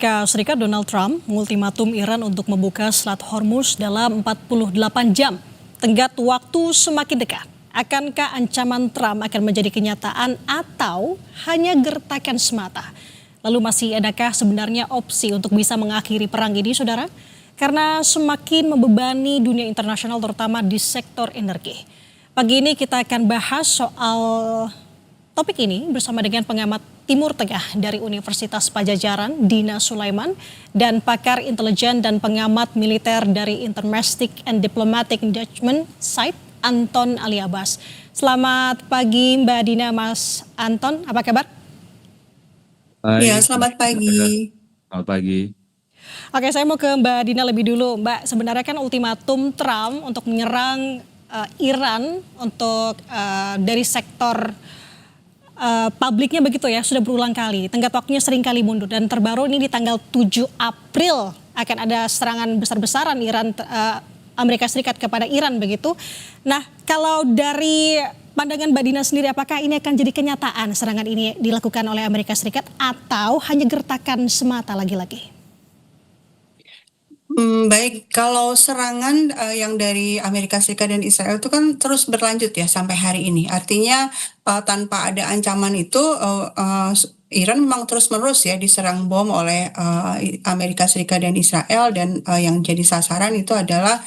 Amerika Serikat Donald Trump mengultimatum Iran untuk membuka Selat Hormuz dalam 48 jam. Tenggat waktu semakin dekat. Akankah ancaman Trump akan menjadi kenyataan atau hanya gertakan semata? Lalu masih adakah sebenarnya opsi untuk bisa mengakhiri perang ini, saudara? Karena semakin membebani dunia internasional terutama di sektor energi. Pagi ini kita akan bahas soal topik ini bersama dengan pengamat Timur Tengah dari Universitas Pajajaran, Dina Sulaiman, dan pakar intelijen dan pengamat militer dari Intermestic and Diplomatic Engagement Site, Anton Aliabas. Selamat pagi Mbak Dina, Mas Anton, apa kabar? Hai, Ya, selamat pagi. selamat pagi. Oke, saya mau ke Mbak Dina lebih dulu. Mbak, sebenarnya kan ultimatum Trump untuk menyerang Iran untuk dari sektor publiknya begitu ya, sudah berulang kali. Tenggat waktunya sering kali mundur dan terbaru ini di tanggal 7 April akan ada serangan besar-besaran Amerika Serikat kepada Iran begitu. Nah, kalau dari pandangan Mbak Dina sendiri, apakah ini akan jadi kenyataan serangan ini dilakukan oleh Amerika Serikat atau hanya gertakan semata lagi-lagi? Baik, kalau serangan yang dari Amerika Serikat dan Israel itu kan terus berlanjut ya sampai hari ini. Artinya tanpa ada ancaman itu Iran memang terus-menerus ya diserang bom oleh Amerika Serikat dan Israel, dan yang jadi sasaran itu adalah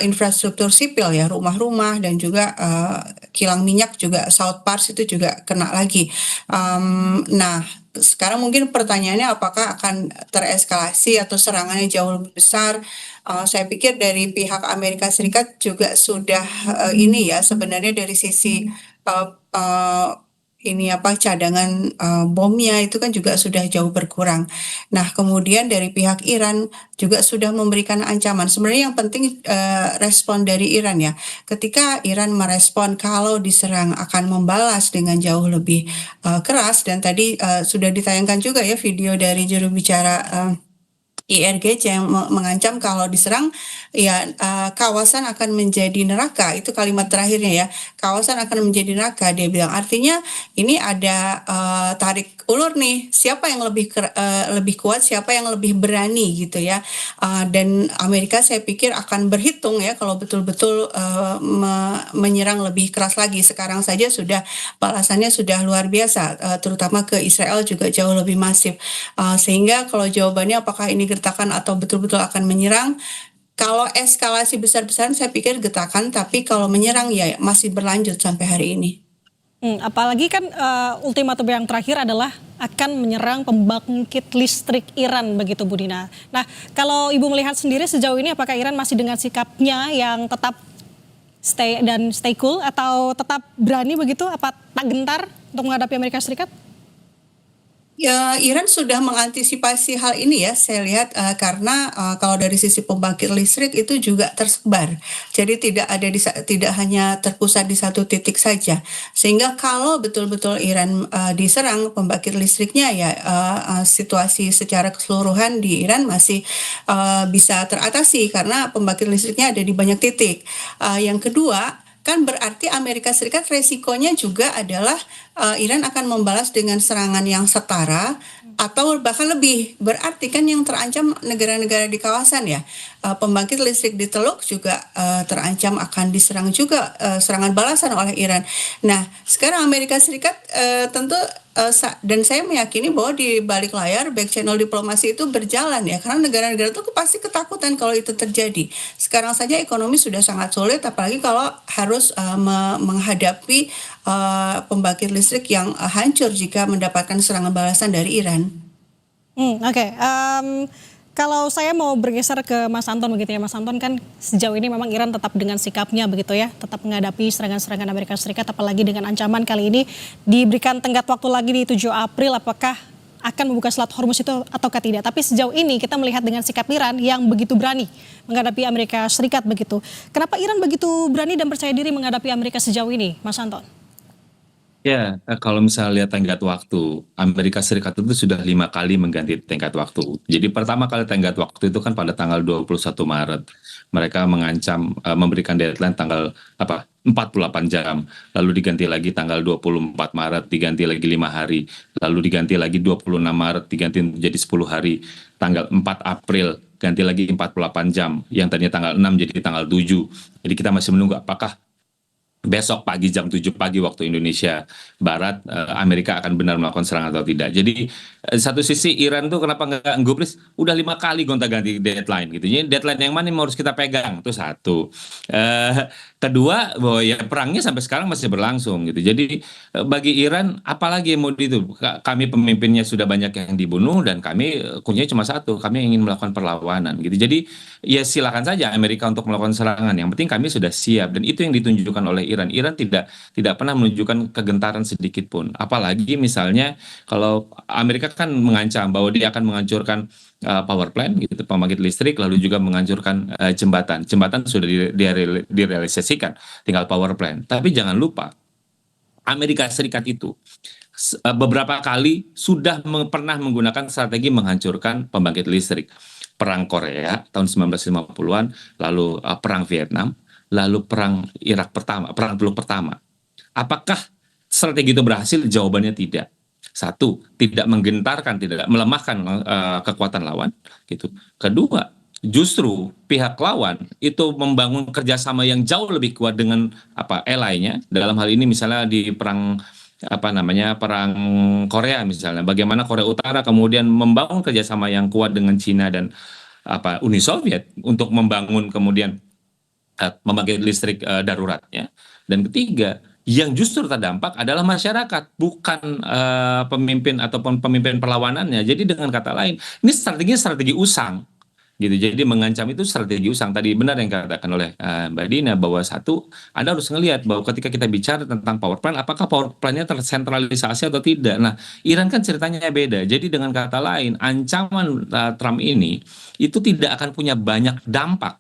infrastruktur sipil ya, rumah-rumah dan juga kilang minyak juga, South Pars itu juga kena lagi. Nah, sekarang mungkin pertanyaannya apakah akan tereskalasi atau serangannya jauh lebih besar. Saya pikir dari pihak Amerika Serikat juga sudah ini ya, sebenarnya dari sisi cadangan bomnya itu kan juga sudah jauh berkurang. Nah, kemudian dari pihak Iran juga sudah memberikan ancaman. Sebenarnya yang penting respon dari Iran ya. Ketika Iran merespon kalau diserang akan membalas dengan jauh lebih keras, dan tadi sudah ditayangkan juga ya video dari juru bicara IRGC yang mengancam kalau diserang ya kawasan akan menjadi neraka. Itu kalimat terakhirnya ya, kawasan akan menjadi neraka, dia bilang. Artinya ini ada tarik ulur nih, siapa yang lebih kuat, siapa yang lebih berani gitu ya. Dan Amerika saya pikir akan berhitung ya kalau betul-betul menyerang lebih keras lagi. Sekarang saja sudah balasannya sudah luar biasa, terutama ke Israel juga jauh lebih masif. Sehingga kalau jawabannya apakah ini gertakan atau betul-betul akan menyerang, kalau eskalasi besar-besaran saya pikir gertakan, tapi kalau menyerang ya masih berlanjut sampai hari ini. Apalagi kan ultimatum yang terakhir adalah akan menyerang pembangkit listrik Iran begitu Bu Dina. Nah, kalau Ibu melihat sendiri sejauh ini apakah Iran masih dengan sikapnya yang tetap stay cool atau tetap berani begitu, apa tak gentar untuk menghadapi Amerika Serikat? Ya, Iran sudah mengantisipasi hal ini ya, saya lihat karena kalau dari sisi pembangkit listrik itu juga tersebar. Jadi tidak hanya terpusat di satu titik saja. Sehingga kalau betul-betul Iran diserang pembangkit listriknya ya, situasi secara keseluruhan di Iran masih bisa teratasi karena pembangkit listriknya ada di banyak titik. Yang kedua, kan berarti Amerika Serikat resikonya juga adalah Iran akan membalas dengan serangan yang setara atau bahkan lebih. Berarti kan yang terancam negara-negara di kawasan ya. Pembangkit listrik di Teluk juga terancam akan diserang juga, serangan balasan oleh Iran. Nah, sekarang Amerika Serikat tentu dan saya meyakini bahwa di balik layar back channel diplomasi itu berjalan ya, karena negara-negara itu pasti ketakutan kalau itu terjadi. Sekarang saja ekonomi sudah sangat sulit, apalagi kalau harus menghadapi pembangkit listrik yang hancur jika mendapatkan serangan balasan dari Iran. Oke. Kalau saya mau bergeser ke Mas Anton begitu ya, Mas Anton, kan sejauh ini memang Iran tetap dengan sikapnya begitu ya, tetap menghadapi serangan-serangan Amerika Serikat, apalagi dengan ancaman kali ini diberikan tenggat waktu lagi di 7 April, apakah akan membuka Selat Hormuz itu ataukah tidak. Tapi sejauh ini kita melihat dengan sikap Iran yang begitu berani menghadapi Amerika Serikat begitu. Kenapa Iran begitu berani dan percaya diri menghadapi Amerika sejauh ini, Mas Anton? Ya, kalau misalnya lihat tenggat waktu, Amerika Serikat itu sudah 5 kali mengganti tenggat waktu. Jadi pertama kali tenggat waktu itu kan pada tanggal 21 Maret. Mereka mengancam memberikan deadline tanggal 48 jam. Lalu diganti lagi tanggal 24 Maret, diganti lagi 5 hari. Lalu diganti lagi 26 Maret, diganti jadi 10 hari. Tanggal 4 April, ganti lagi 48 jam. Yang tadinya tanggal 6 jadi tanggal 7. Jadi kita masih menunggu apakah besok pagi jam 7 pagi waktu Indonesia Barat, Amerika akan benar melakukan serangan atau tidak. Jadi satu sisi Iran tuh kenapa nggak gubris, udah 5 kali gonta-ganti deadline gitu. Jadi deadline yang mana yang harus kita pegang, itu satu. Kedua, bahwa ya perangnya sampai sekarang masih berlangsung gitu. Jadi bagi Iran, apalagi yang mau itu, kami pemimpinnya sudah banyak yang dibunuh dan kami kuncinya cuma satu, kami ingin melakukan perlawanan gitu. Jadi ya silakan saja Amerika untuk melakukan serangan. Yang penting kami sudah siap dan itu yang ditunjukkan oleh Iran. Iran tidak tidak pernah menunjukkan kegentaran sedikit pun. Apalagi misalnya kalau Amerika kan mengancam bahwa dia akan menghancurkan power plant gitu, pembangkit listrik, lalu juga menghancurkan jembatan. Jembatan sudah direalisasikan, tinggal power plant. Tapi jangan lupa Amerika Serikat itu beberapa kali sudah pernah menggunakan strategi menghancurkan pembangkit listrik. Perang Korea tahun 1950-an, lalu perang Vietnam, lalu perang Irak pertama, perang Teluk pertama. Apakah strategi itu berhasil? Jawabannya tidak. Satu, tidak menggentarkan, tidak melemahkan kekuatan lawan, gitu. Kedua, justru pihak lawan itu membangun kerjasama yang jauh lebih kuat dengan ally-nya. Dalam hal ini misalnya di perang perang Korea misalnya, bagaimana Korea Utara kemudian membangun kerjasama yang kuat dengan Cina dan Uni Soviet untuk membangun kemudian membangkit listrik darurat ya. Dan ketiga, yang justru terdampak adalah masyarakat, bukan pemimpin ataupun pemimpin perlawanannya. Jadi dengan kata lain, ini strategi usang gitu. Jadi mengancam itu strategi usang. Tadi benar yang dikatakan oleh Mbak Dina bahwa satu, Anda harus melihat bahwa ketika kita bicara tentang power plant, apakah power plantnya tersentralisasi atau tidak. Nah, Iran kan ceritanya beda. Jadi dengan kata lain, ancaman Trump ini itu tidak akan punya banyak dampak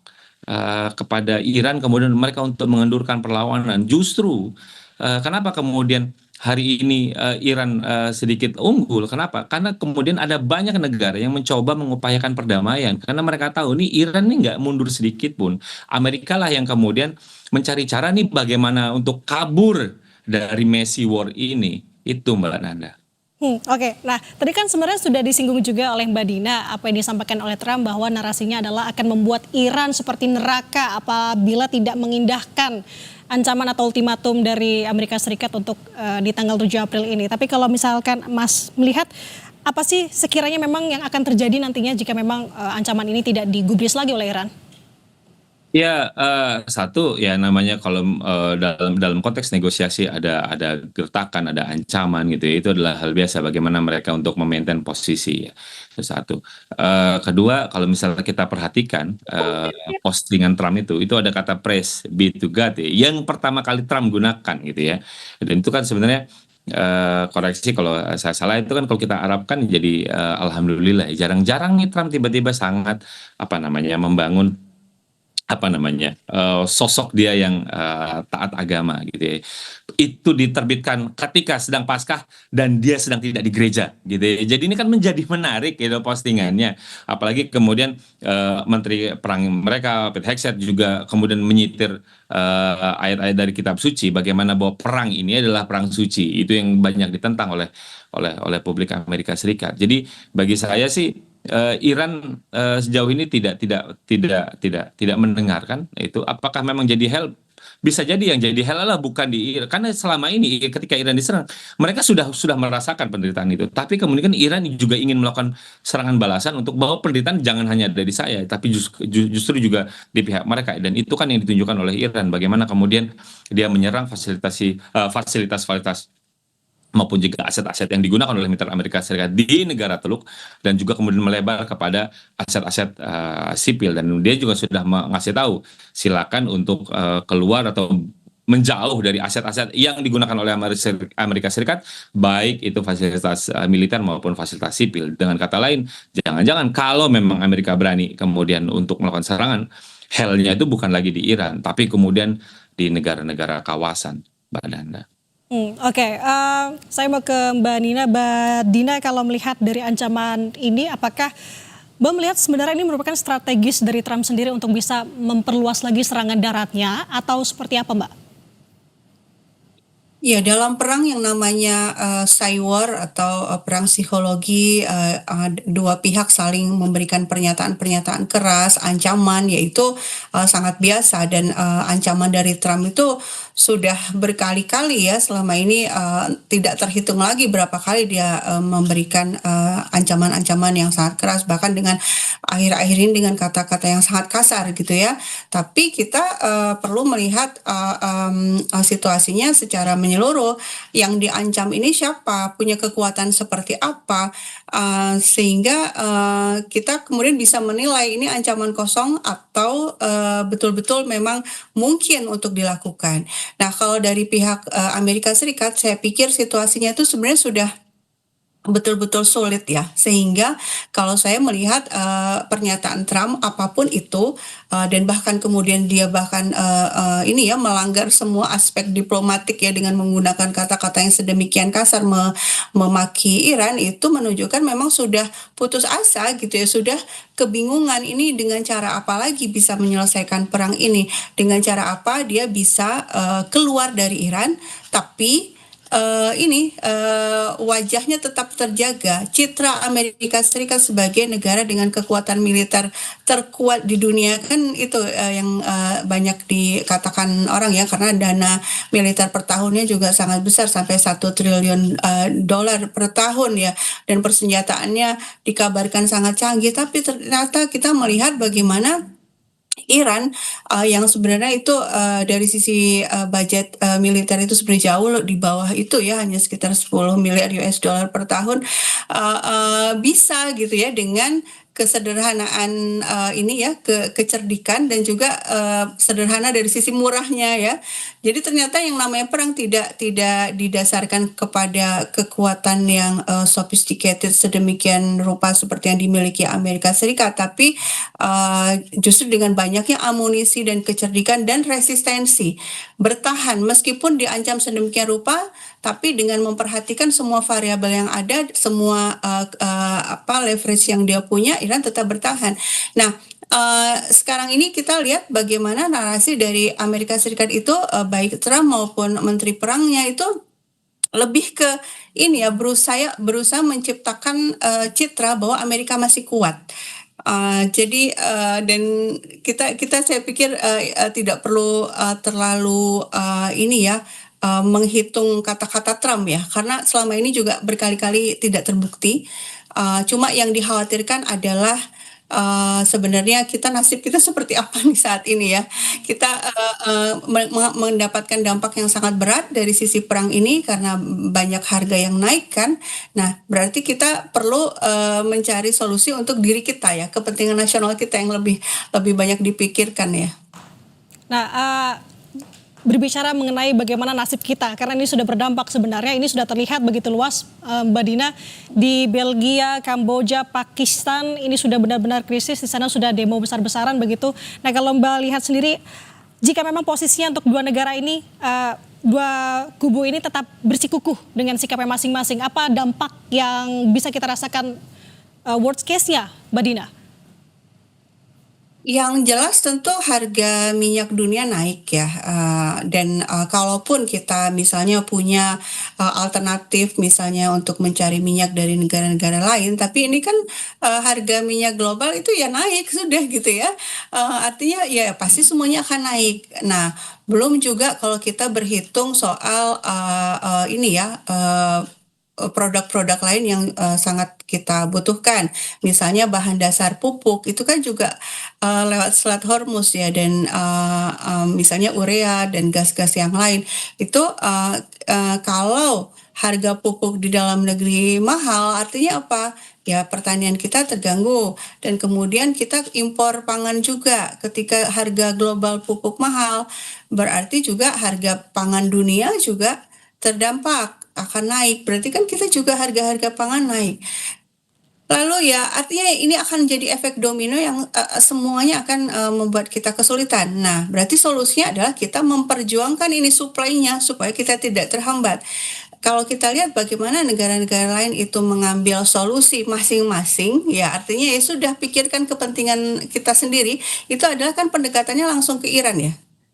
kepada Iran kemudian mereka untuk mengendurkan perlawanan. Justru kenapa kemudian hari ini Iran sedikit unggul? Kenapa? Karena kemudian ada banyak negara yang mencoba mengupayakan perdamaian karena mereka tahu nih Iran nih nggak mundur sedikit pun. Amerika lah yang kemudian mencari cara nih bagaimana untuk kabur dari messy war ini. Itu Mbak Nanda. Oke. Nah, tadi kan sebenarnya sudah disinggung juga oleh Mbak Dina apa yang disampaikan oleh Trump bahwa narasinya adalah akan membuat Iran seperti neraka apabila tidak mengindahkan ancaman atau ultimatum dari Amerika Serikat untuk di tanggal 7 April ini. Tapi kalau misalkan Mas melihat apa sih sekiranya memang yang akan terjadi nantinya jika memang ancaman ini tidak digubris lagi oleh Iran? Ya, satu ya namanya kalau dalam konteks negosiasi ada gertakan, ada ancaman gitu ya, itu adalah hal biasa bagaimana mereka untuk memaintain posisi ya. Itu satu. Kedua, kalau misalnya kita perhatikan postingan Trump itu ada kata praise be to God ya, yang pertama kali Trump gunakan gitu ya. Dan itu kan sebenarnya koreksi kalau saya salah itu kan kalau kita Arabkan jadi alhamdulillah. Jarang-jarang nih Trump tiba-tiba sangat membangun sosok dia yang taat agama gitu ya. Itu diterbitkan ketika sedang Paskah dan dia sedang tidak di gereja gitu ya. Jadi ini kan menjadi menarik gitu postingannya. Apalagi kemudian Menteri Perang mereka Pete Hegseth juga kemudian menyitir ayat-ayat dari kitab suci bagaimana bahwa perang ini adalah perang suci. Itu yang banyak ditentang oleh publik Amerika Serikat. Jadi bagi saya sih Iran sejauh ini tidak mendengarkan itu. Apakah memang jadi hal? Bisa jadi yang jadi hal adalah bukan di Iran, karena selama ini ketika Iran diserang mereka sudah merasakan penderitaan itu. Tapi kemudian Iran juga ingin melakukan serangan balasan untuk bahwa penderitaan jangan hanya dari saya, tapi justru juga di pihak mereka. Dan itu kan yang ditunjukkan oleh Iran. Bagaimana kemudian dia menyerang fasilitas maupun juga aset-aset yang digunakan oleh militer Amerika Serikat di negara Teluk dan juga kemudian melebar kepada aset-aset sipil. Dan dia juga sudah mengasih tahu silakan untuk keluar atau menjauh dari aset-aset yang digunakan oleh Amerika Serikat, baik itu fasilitas militer maupun fasilitas sipil. Dengan kata lain, jangan-jangan kalau memang Amerika berani kemudian untuk melakukan serangan, hell-nya itu bukan lagi di Iran, tapi kemudian di negara-negara kawasan, Mbak Nanda. Oke, saya mau ke Mbak Nina. Mbak Dina, kalau melihat dari ancaman ini, apakah Mbak melihat sebenarnya ini merupakan strategis dari Trump sendiri untuk bisa memperluas lagi serangan daratnya, atau seperti apa, Mbak? Ya, dalam perang yang namanya cyber atau perang psikologi, dua pihak saling memberikan pernyataan-pernyataan keras, ancaman, yaitu sangat biasa. Dan ancaman dari Trump itu sudah berkali-kali ya selama ini, tidak terhitung lagi berapa kali dia memberikan ancaman-ancaman yang sangat keras, bahkan dengan akhir-akhir ini dengan kata-kata yang sangat kasar gitu ya. Tapi kita perlu melihat situasinya secara menyeluruh. Yang diancam ini siapa, punya kekuatan seperti apa, sehingga kita kemudian bisa menilai ini ancaman kosong atau betul-betul memang mungkin untuk dilakukan. Nah, kalau dari pihak Amerika Serikat, saya pikir situasinya itu sebenarnya sudah betul-betul sulit ya, sehingga kalau saya melihat pernyataan Trump apapun itu, dan bahkan kemudian dia bahkan ini ya melanggar semua aspek diplomatik ya dengan menggunakan kata-kata yang sedemikian kasar memaki Iran, itu menunjukkan memang sudah putus asa gitu ya, sudah kebingungan ini dengan cara apa lagi bisa menyelesaikan perang ini, dengan cara apa dia bisa keluar dari Iran tapi wajahnya tetap terjaga, citra Amerika Serikat sebagai negara dengan kekuatan militer terkuat di dunia kan itu yang banyak dikatakan orang ya, karena dana militer per tahunnya juga sangat besar sampai 1 triliun dolar per tahun ya, dan persenjataannya dikabarkan sangat canggih. Tapi ternyata kita melihat bagaimana Iran yang sebenarnya itu dari sisi budget militer itu sebenarnya jauh di bawah itu ya, hanya sekitar 10 miliar US dollar per tahun, bisa gitu ya dengan kesederhanaan ini ya, kecerdikan dan juga sederhana dari sisi murahnya ya. Jadi ternyata yang namanya perang tidak didasarkan kepada kekuatan yang sophisticated sedemikian rupa seperti yang dimiliki Amerika Serikat, tapi justru dengan banyaknya amunisi dan kecerdikan dan resistensi bertahan meskipun diancam sedemikian rupa, tapi dengan memperhatikan semua variabel yang ada, semua leverage yang dia punya, Iran tetap bertahan. Nah, sekarang ini kita lihat bagaimana narasi dari Amerika Serikat itu, baik Trump maupun Menteri Perangnya itu lebih ke ini ya, berusaha menciptakan citra bahwa Amerika masih kuat. Jadi dan kita saya pikir tidak perlu terlalu ini ya, menghitung kata-kata Trump ya, karena selama ini juga berkali-kali tidak terbukti. Cuma yang dikhawatirkan adalah sebenarnya nasib kita seperti apa nih saat ini ya. Kita mendapatkan dampak yang sangat berat dari sisi perang ini karena banyak harga yang naik kan. Nah, berarti kita perlu mencari solusi untuk diri kita ya, kepentingan nasional kita yang lebih banyak dipikirkan ya. Nah, berbicara mengenai bagaimana nasib kita, karena ini sudah berdampak sebenarnya, ini sudah terlihat begitu luas, Mbak Dina, di Belgia, Kamboja, Pakistan, ini sudah benar-benar krisis, di sana sudah demo besar-besaran begitu. Nah, kalau Mbak lihat sendiri, jika memang posisinya untuk dua negara ini, dua kubu ini tetap bersikukuh dengan sikapnya masing-masing, apa dampak yang bisa kita rasakan worst case-nya, Mbak Dina? Yang jelas tentu harga minyak dunia naik ya, dan kalaupun kita misalnya punya alternatif misalnya untuk mencari minyak dari negara-negara lain, tapi ini kan harga minyak global itu ya naik sudah gitu ya, artinya ya pasti semuanya akan naik. Nah, belum juga kalau kita berhitung soal ini ya, produk-produk lain yang sangat kita butuhkan, misalnya bahan dasar pupuk itu kan juga lewat Selat Hormuz ya, dan misalnya urea dan gas-gas yang lain itu kalau harga pupuk di dalam negeri mahal, artinya apa? Ya pertanian kita terganggu, dan kemudian kita impor pangan juga. Ketika harga global pupuk mahal, berarti juga harga pangan dunia juga terdampak, akan naik. Berarti kan kita juga harga-harga pangan naik. Lalu ya artinya ini akan jadi efek domino yang semuanya akan membuat kita kesulitan. Nah, berarti solusinya adalah kita memperjuangkan ini supply-nya supaya kita tidak terhambat. Kalau kita lihat bagaimana negara-negara lain itu mengambil solusi masing-masing, ya artinya ya sudah pikirkan kepentingan kita sendiri, itu adalah kan pendekatannya langsung ke Iran ya.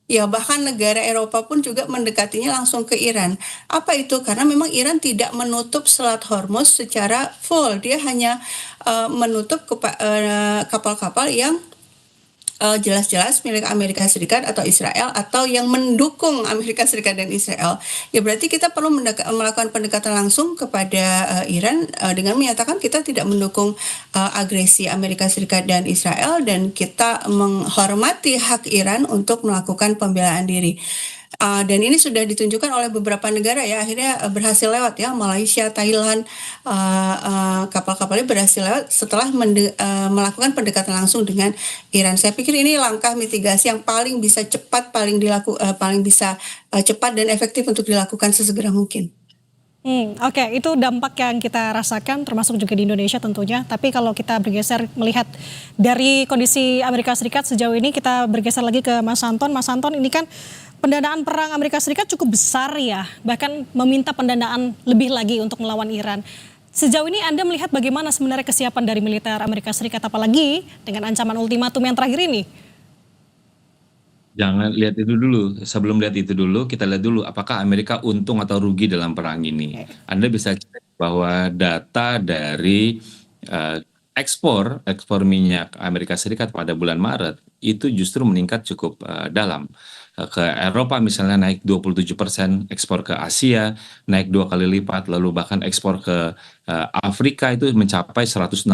Ya, bahkan negara Eropa pun juga mendekatinya langsung ke Iran. Apa itu? Karena memang Iran tidak menutup Selat Hormuz secara full. Dia hanya menutup kapal-kapal yang jelas-jelas milik Amerika Serikat atau Israel atau yang mendukung Amerika Serikat dan Israel. Ya berarti kita perlu melakukan pendekatan langsung kepada Iran dengan menyatakan kita tidak mendukung agresi Amerika Serikat dan Israel dan kita menghormati hak Iran untuk melakukan pembelaan diri. Dan ini sudah ditunjukkan oleh beberapa negara ya, akhirnya berhasil lewat ya, Malaysia, Thailand, kapal-kapalnya berhasil lewat setelah melakukan pendekatan langsung dengan Iran. Saya pikir ini langkah mitigasi yang paling bisa cepat, paling bisa cepat dan efektif untuk dilakukan sesegera mungkin. Oke, itu dampak yang kita rasakan termasuk juga di Indonesia tentunya. Tapi kalau kita bergeser melihat dari kondisi Amerika Serikat sejauh ini, kita bergeser lagi ke Mas Anton. Mas Anton, ini kan pendanaan perang Amerika Serikat cukup besar ya, bahkan meminta pendanaan lebih lagi untuk melawan Iran. Sejauh ini Anda melihat bagaimana sebenarnya kesiapan dari militer Amerika Serikat, apalagi dengan ancaman ultimatum yang terakhir ini? Jangan lihat itu dulu. Sebelum lihat itu dulu, kita lihat dulu apakah Amerika untung atau rugi dalam perang ini. Anda bisa cek bahwa data dari ekspor minyak Amerika Serikat pada bulan Maret itu justru meningkat cukup dalam. Ke Eropa misalnya naik 27%, ekspor ke Asia naik 2 kali lipat, lalu bahkan ekspor ke Afrika itu mencapai 160%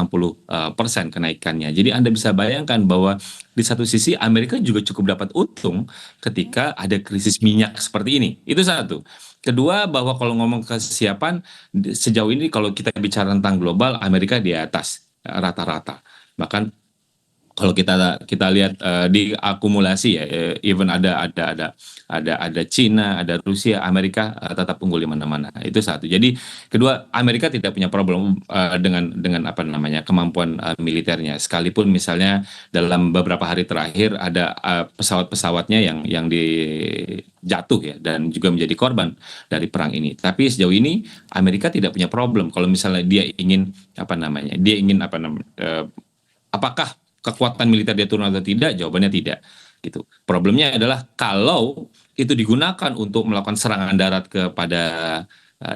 kenaikannya. Jadi Anda bisa bayangkan bahwa di satu sisi Amerika juga cukup dapat untung ketika ada krisis minyak seperti ini. Itu satu. Kedua, bahwa kalau ngomong kesiapan, sejauh ini kalau kita bicara tentang global, Amerika di atas rata-rata. Bahkan kalau kita lihat di akumulasi ya, even ada Cina, ada Rusia, Amerika tetap unggul di mana-mana. Itu satu. Jadi kedua, Amerika tidak punya problem dengan apa namanya kemampuan militernya. Sekalipun misalnya dalam beberapa hari terakhir ada pesawat-pesawatnya yang jatuh ya dan juga menjadi korban dari perang ini. Tapi sejauh ini Amerika tidak punya problem kalau misalnya dia ingin apakah kekuatan militer dia turun atau tidak? Jawabannya tidak. Gitu. Problemnya adalah kalau itu digunakan untuk melakukan serangan darat kepada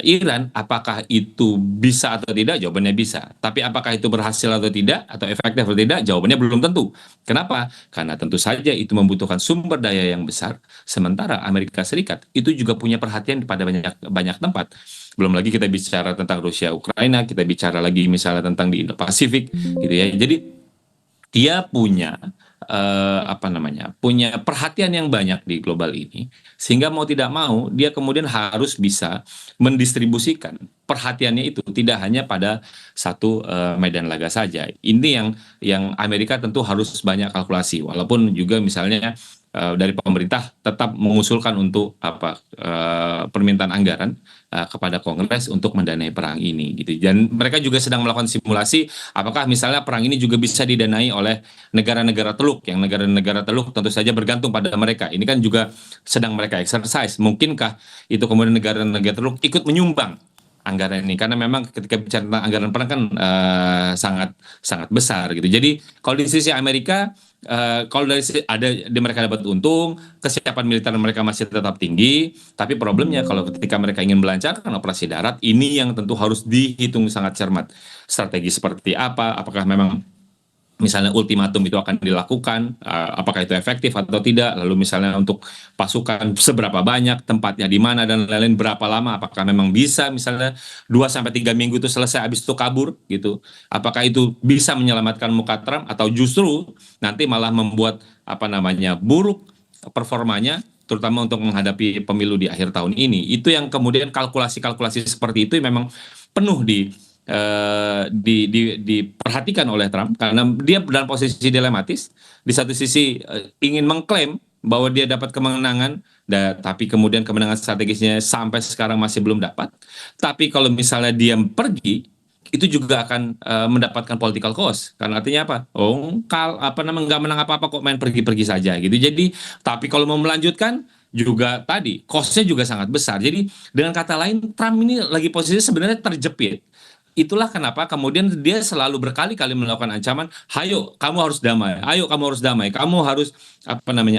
Iran, apakah itu bisa atau tidak? Jawabannya bisa. Tapi apakah itu berhasil atau tidak, atau efektif atau tidak? Jawabannya belum tentu. Kenapa? Karena tentu saja itu membutuhkan sumber daya yang besar. Sementara Amerika Serikat itu juga punya perhatian pada banyak tempat. Belum lagi kita bicara tentang Rusia, Ukraina, kita bicara lagi misalnya tentang di Indo-Pasifik, gitu ya. Jadi dia punya punya perhatian yang banyak di global ini, sehingga mau tidak mau dia kemudian harus bisa mendistribusikan perhatiannya itu tidak hanya pada satu medan laga saja. Ini yang Amerika tentu harus banyak kalkulasi, walaupun juga misalnya dari pemerintah tetap mengusulkan untuk permintaan anggaran kepada Kongres untuk mendanai perang ini gitu. Dan mereka juga sedang melakukan simulasi apakah misalnya perang ini juga bisa didanai oleh negara-negara teluk, yang negara-negara teluk tentu saja bergantung pada mereka. Ini kan juga sedang mereka exercise. Mungkinkah itu kemudian negara-negara teluk ikut menyumbang anggaran ini, karena memang ketika bicara tentang anggaran perang kan sangat sangat besar gitu. Jadi kalau di sisi Amerika, kalau dari mereka dapat untung, kesiapan militer mereka masih tetap tinggi, tapi problemnya kalau ketika mereka ingin melancarkan operasi darat, ini yang tentu harus dihitung sangat cermat. Strategi seperti apa? Apakah memang misalnya ultimatum itu akan dilakukan, apakah itu efektif atau tidak, lalu misalnya untuk pasukan seberapa banyak, tempatnya di mana, dan lain-lain, berapa lama, apakah memang bisa misalnya 2-3 minggu itu selesai, habis itu kabur gitu, apakah itu bisa menyelamatkan muka Trump, atau justru nanti malah membuat buruk performanya, terutama untuk menghadapi pemilu di akhir tahun ini. Itu yang kemudian kalkulasi-kalkulasi seperti itu memang penuh diperhatikan oleh Trump, karena dia dalam posisi dilematis. Di satu sisi ingin mengklaim bahwa dia dapat kemenangan, tapi kemudian kemenangan strategisnya sampai sekarang masih belum dapat. Tapi kalau misalnya dia pergi itu juga akan mendapatkan political cost. Karena artinya apa? Oh, nggak menang apa-apa kok main pergi-pergi saja gitu. Jadi, tapi kalau mau melanjutkan juga tadi cost-nya juga sangat besar. Jadi dengan kata lain Trump ini lagi posisinya sebenarnya terjepit. Itulah kenapa kemudian dia selalu berkali-kali melakukan ancaman, "Hayo, kamu harus damai. Ayo, kamu harus damai. Kamu harus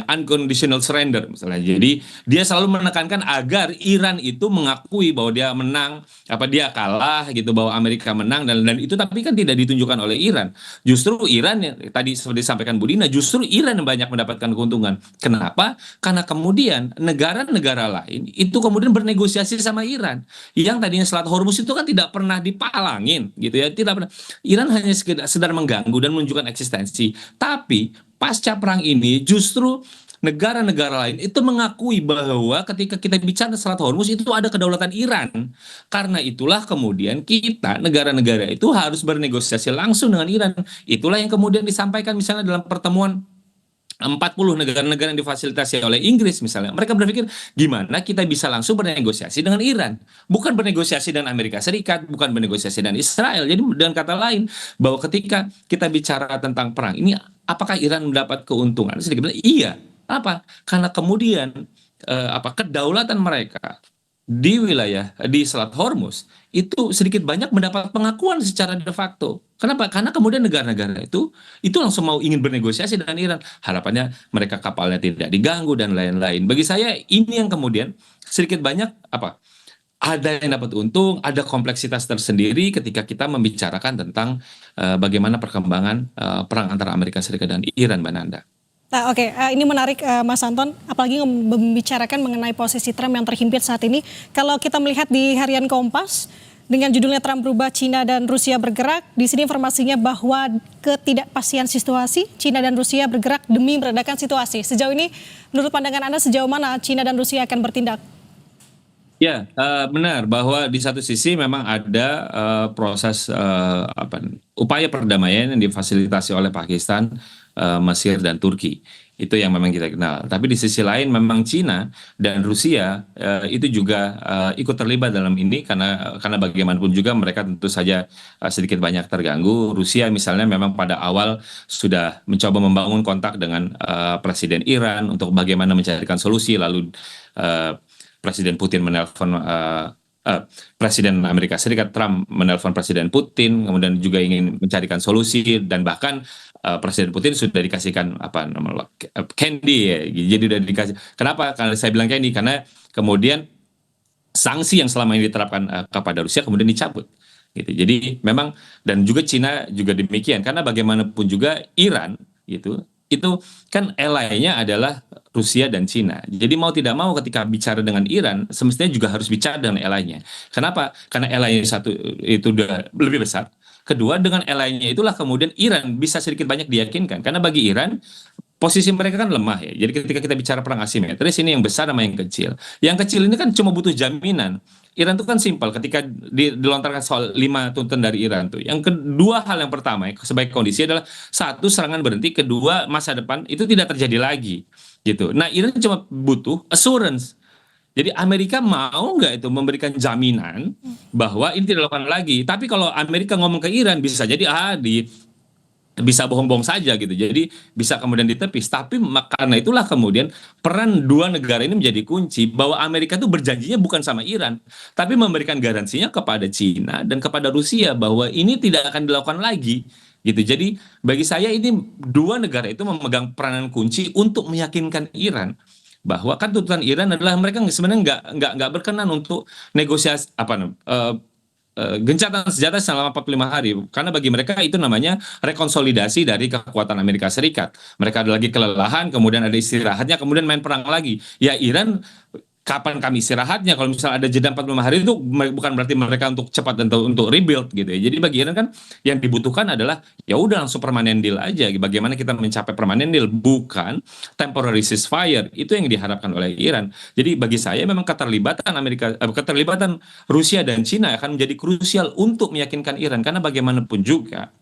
unconditional surrender," misalnya. Jadi dia selalu menekankan agar Iran itu mengakui bahwa dia menang, dia kalah gitu, bahwa Amerika menang dan itu tapi kan tidak ditunjukkan oleh Iran. Justru Iran yang tadi seperti disampaikan Bu Dina, justru Iran yang banyak mendapatkan keuntungan. Kenapa? Karena kemudian negara-negara lain itu kemudian bernegosiasi sama Iran. Yang tadinya Selat Hormuz itu kan tidak pernah dipalangin gitu ya, tidak pernah. Iran hanya sedang mengganggu dan menunjukkan eksistensi. Tapi pasca perang ini justru negara-negara lain itu mengakui bahwa ketika kita bicara Selat Hormuz itu ada kedaulatan Iran. Karena itulah kemudian kita negara-negara itu harus bernegosiasi langsung dengan Iran. Itulah yang kemudian disampaikan misalnya dalam pertemuan 40 negara-negara yang difasilitasi oleh Inggris misalnya. Mereka berpikir gimana kita bisa langsung bernegosiasi dengan Iran. Bukan bernegosiasi dengan Amerika Serikat, bukan bernegosiasi dengan Israel. Jadi dengan kata lain, bahwa ketika kita bicara tentang perang, ini apakah Iran mendapat keuntungan? Sedikit bilang, iya. Apa? Karena kemudian kedaulatan mereka di wilayah di Selat Hormuz itu sedikit banyak mendapat pengakuan secara de facto. Kenapa? Karena kemudian negara-negara itu langsung mau ingin bernegosiasi dengan Iran. Harapannya mereka kapalnya tidak diganggu dan lain-lain. Bagi saya ini yang kemudian sedikit banyak ada yang dapat untung, ada kompleksitas tersendiri ketika kita membicarakan tentang bagaimana perkembangan perang antara Amerika Serikat dan Iran, Mbak Nanda. Nah, oke, ini menarik Mas Anton, apalagi membicarakan mengenai posisi Trump yang terhimpit saat ini. Kalau kita melihat di harian Kompas dengan judulnya Trump berubah, Cina dan Rusia bergerak, di sini informasinya bahwa ketidakpastian situasi, Cina dan Rusia bergerak demi meredakan situasi. Sejauh ini, menurut pandangan Anda sejauh mana Cina dan Rusia akan bertindak? Ya, benar bahwa di satu sisi memang ada proses upaya perdamaian yang difasilitasi oleh Pakistan, Mesir dan Turki. Itu yang memang kita kenal. Tapi di sisi lain memang Cina dan Rusia itu juga ikut terlibat dalam ini karena bagaimanapun juga mereka tentu saja sedikit banyak terganggu. Rusia misalnya memang pada awal sudah mencoba membangun kontak dengan Presiden Iran untuk bagaimana mencarikan solusi, lalu Presiden Putin menelpon Presiden Amerika Serikat Trump menelpon Presiden Putin, kemudian juga ingin mencarikan solusi dan bahkan Presiden Putin sudah dikasihkan candy ya, jadi sudah dikasih. Kenapa? Karena saya bilang candy karena kemudian sanksi yang selama ini diterapkan kepada Rusia kemudian dicabut. Gitu. Jadi memang dan juga Cina juga demikian karena bagaimanapun juga Iran gitu. Itu kan ally-nya adalah Rusia dan Cina. Jadi mau tidak mau ketika bicara dengan Iran, semestinya juga harus bicara dengan ally-nya. Kenapa? Karena ally-nya satu itu udah lebih besar. Kedua, dengan ally-nya itulah kemudian Iran bisa sedikit banyak diyakinkan. Karena bagi Iran, posisi mereka kan lemah ya. Jadi ketika kita bicara perang asimetris, ini yang besar sama yang kecil. Yang kecil ini kan cuma butuh jaminan. Iran itu kan simpel ketika dilontarkan soal 5 tuntutan dari Iran tuh. Yang kedua hal yang pertama sebagai kondisi adalah satu serangan berhenti, kedua masa depan itu tidak terjadi lagi gitu. Nah Iran cuma butuh assurance. Jadi Amerika mau nggak itu memberikan jaminan bahwa ini tidak dilakukan lagi. Tapi kalau Amerika ngomong ke Iran bisa jadi bisa bohong-bohong saja gitu. Jadi bisa kemudian ditepis. Tapi karena itulah kemudian peran dua negara ini menjadi kunci bahwa Amerika itu berjanjinya bukan sama Iran, tapi memberikan garansinya kepada Cina dan kepada Rusia bahwa ini tidak akan dilakukan lagi gitu. Jadi bagi saya ini dua negara itu memegang peranan kunci untuk meyakinkan Iran bahwa kan tuntutan Iran adalah mereka sebenarnya nggak berkenan untuk negosiasi gencatan senjata selama 45 hari karena bagi mereka itu namanya rekonsolidasi dari kekuatan Amerika Serikat. Mereka ada lagi kelelahan, kemudian ada istirahatnya, kemudian main perang lagi. Ya Iran kapan kami istirahatnya kalau misalnya ada jeda 45 hari itu bukan berarti mereka untuk cepat dan untuk rebuild gitu ya. Jadi bagi Iran kan yang dibutuhkan adalah ya udah langsung permanent deal aja. Bagaimana kita mencapai permanent deal bukan temporary ceasefire. Itu yang diharapkan oleh Iran. Jadi bagi saya memang keterlibatan Rusia dan Cina akan menjadi krusial untuk meyakinkan Iran karena bagaimanapun juga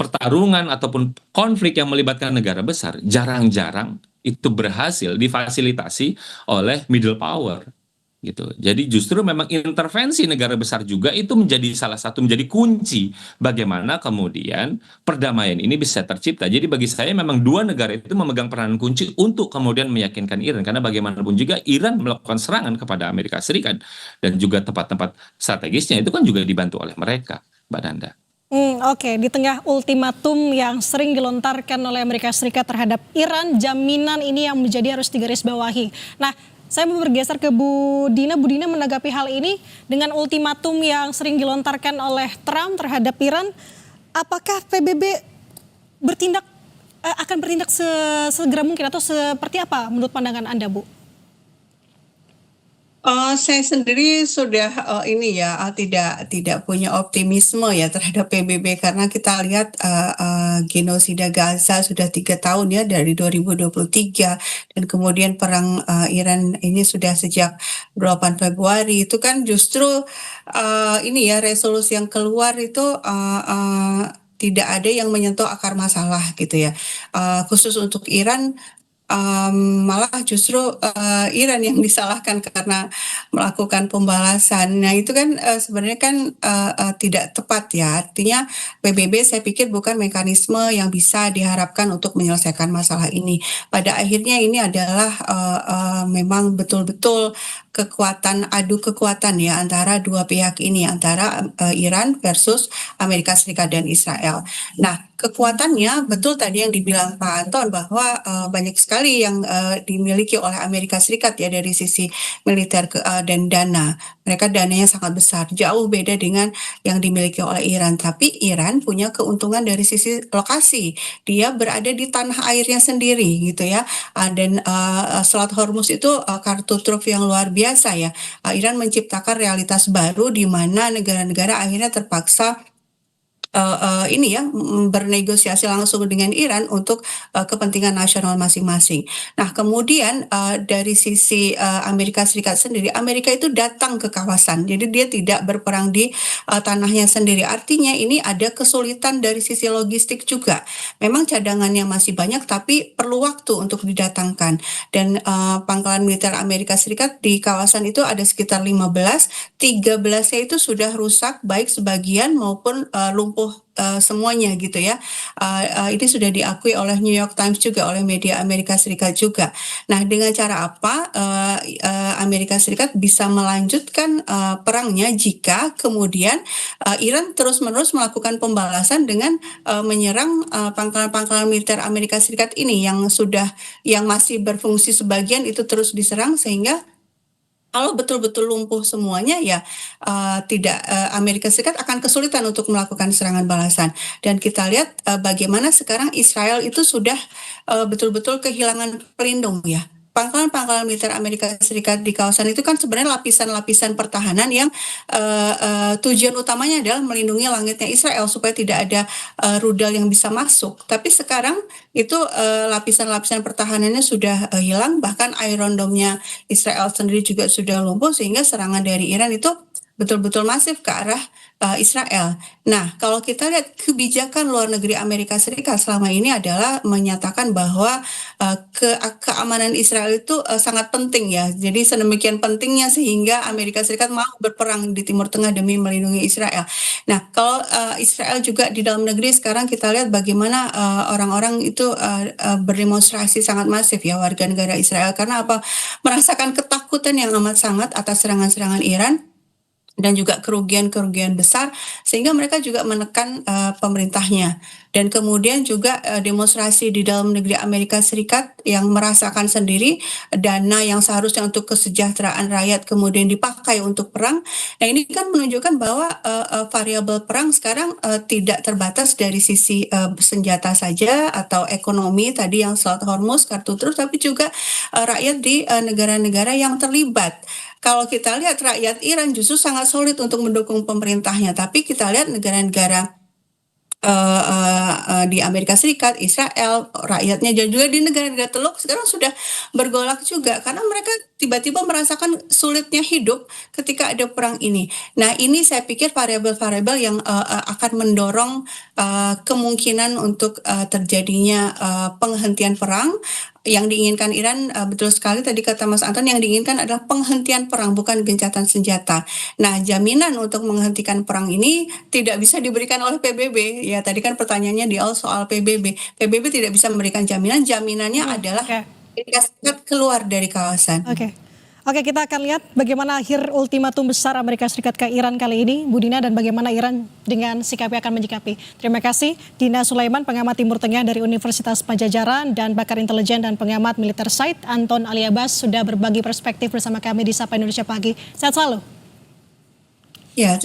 pertarungan ataupun konflik yang melibatkan negara besar jarang-jarang itu berhasil difasilitasi oleh middle power gitu. Jadi justru memang intervensi negara besar juga itu menjadi salah satu menjadi kunci bagaimana kemudian perdamaian ini bisa tercipta. Jadi bagi saya memang dua negara itu memegang peranan kunci untuk kemudian meyakinkan Iran karena bagaimanapun juga Iran melakukan serangan kepada Amerika Serikat dan juga tempat-tempat strategisnya itu kan juga dibantu oleh mereka, Mbak Nanda. Oke, di tengah ultimatum yang sering dilontarkan oleh Amerika Serikat terhadap Iran, jaminan ini yang menjadi harus digarisbawahi. Nah, saya mau bergeser ke Bu Dina. Bu Dina menanggapi hal ini dengan ultimatum yang sering dilontarkan oleh Trump terhadap Iran. Apakah PBB akan bertindak segera mungkin atau seperti apa menurut pandangan Anda, Bu? Saya sendiri sudah, tidak punya optimisme ya terhadap PBB karena kita lihat, genosida Gaza sudah 3 tahun ya dari 2023 dan kemudian perang, Iran ini sudah sejak 8 Februari itu kan justru, resolusi yang keluar itu, tidak ada yang menyentuh akar masalah gitu ya. Khusus untuk Iran, malah justru, Iran yang disalahkan karena melakukan pembalasan. Nah itu kan, sebenarnya kan, tidak tepat ya. Artinya PBB saya pikir bukan mekanisme yang bisa diharapkan untuk menyelesaikan masalah ini. Pada akhirnya ini adalah, memang betul-betul adu kekuatan ya antara dua pihak ini, antara, Iran versus Amerika Serikat dan Israel. Nah, kekuatannya betul tadi yang dibilang Pak Anton bahwa, banyak sekali yang, dimiliki oleh Amerika Serikat ya dari sisi militer dan dana. Mereka dananya sangat besar, jauh beda dengan yang dimiliki oleh Iran. Tapi Iran punya keuntungan dari sisi lokasi. Dia berada di tanah airnya sendiri gitu ya. Dan, Selat Hormuz itu, kartu truf yang luar biasa ya. Iran menciptakan realitas baru di mana negara-negara akhirnya terpaksa bernegosiasi langsung dengan Iran untuk, kepentingan nasional masing-masing. Nah kemudian, dari sisi, Amerika Serikat sendiri, Amerika itu datang ke kawasan, jadi dia tidak berperang di, tanahnya sendiri. Artinya ini ada kesulitan dari sisi logistik juga. Memang cadangannya masih banyak tapi perlu waktu untuk didatangkan dan, pangkalan militer Amerika Serikat di kawasan itu ada sekitar 15, 13-nya itu sudah rusak baik sebagian maupun, lumpuh, semuanya gitu ya. Ini sudah diakui oleh New York Times juga, oleh media Amerika Serikat juga. Nah, dengan cara apa, Amerika Serikat bisa melanjutkan, perangnya jika kemudian, Iran terus-menerus melakukan pembalasan dengan, menyerang, pangkalan-pangkalan militer Amerika Serikat ini yang masih berfungsi sebagian itu terus diserang sehingga kalau betul-betul lumpuh semuanya ya, Amerika Serikat akan kesulitan untuk melakukan serangan balasan dan kita lihat, bagaimana sekarang Israel itu sudah, betul-betul kehilangan pelindung ya. Pangkalan-pangkalan militer Amerika Serikat di kawasan itu kan sebenarnya lapisan-lapisan pertahanan yang, tujuan utamanya adalah melindungi langitnya Israel supaya tidak ada, rudal yang bisa masuk. Tapi sekarang itu, lapisan-lapisan pertahanannya sudah, hilang, bahkan Iron Dome-nya Israel sendiri juga sudah lumpuh sehingga serangan dari Iran itu betul-betul masif ke arah, Israel. Nah, kalau kita lihat kebijakan luar negeri Amerika Serikat selama ini adalah menyatakan bahwa, keamanan Israel itu, sangat penting ya. Jadi sedemikian pentingnya sehingga Amerika Serikat mau berperang di Timur Tengah demi melindungi Israel. Nah, kalau, Israel juga di dalam negeri sekarang kita lihat bagaimana, orang-orang itu, berdemonstrasi sangat masif ya warga negara Israel karena apa? Merasakan ketakutan yang amat sangat atas serangan-serangan Iran dan juga kerugian-kerugian besar sehingga mereka juga menekan, pemerintahnya dan kemudian juga, demonstrasi di dalam negeri Amerika Serikat yang merasakan sendiri dana yang seharusnya untuk kesejahteraan rakyat kemudian dipakai untuk perang. Nah ini kan menunjukkan bahwa, variabel perang sekarang, tidak terbatas dari sisi, senjata saja atau ekonomi tadi yang Selat Hormuz, kartu truf, tapi juga, rakyat di, negara-negara yang terlibat. Kalau kita lihat rakyat Iran justru sangat solid untuk mendukung pemerintahnya, tapi kita lihat negara-negara, di Amerika Serikat, Israel, rakyatnya dan juga di negara-negara Teluk sekarang sudah bergolak juga karena mereka tiba-tiba merasakan sulitnya hidup ketika ada perang ini. Nah ini saya pikir variabel-variabel yang, akan mendorong, kemungkinan untuk, terjadinya, penghentian perang yang diinginkan Iran, betul sekali tadi kata Mas Anton, yang diinginkan adalah penghentian perang, bukan gencatan senjata. Nah, jaminan untuk menghentikan perang ini tidak bisa diberikan oleh PBB. Ya, tadi kan pertanyaannya di awal soal PBB. PBB tidak bisa memberikan jaminan. Jaminannya adalah Oke. Amerika Serikat keluar dari kawasan. Oke. Oke, kita akan lihat bagaimana akhir ultimatum besar Amerika Serikat ke Iran kali ini, Bu Dina, dan bagaimana Iran dengan sikapnya akan menyikapi. Terima kasih, Dina Sulaiman, pengamat Timur Tengah dari Universitas Pajajaran, dan pakar intelijen dan pengamat militer Said Anton Aliabas sudah berbagi perspektif bersama kami di Sapa Indonesia Pagi. Sehat selalu. Ya.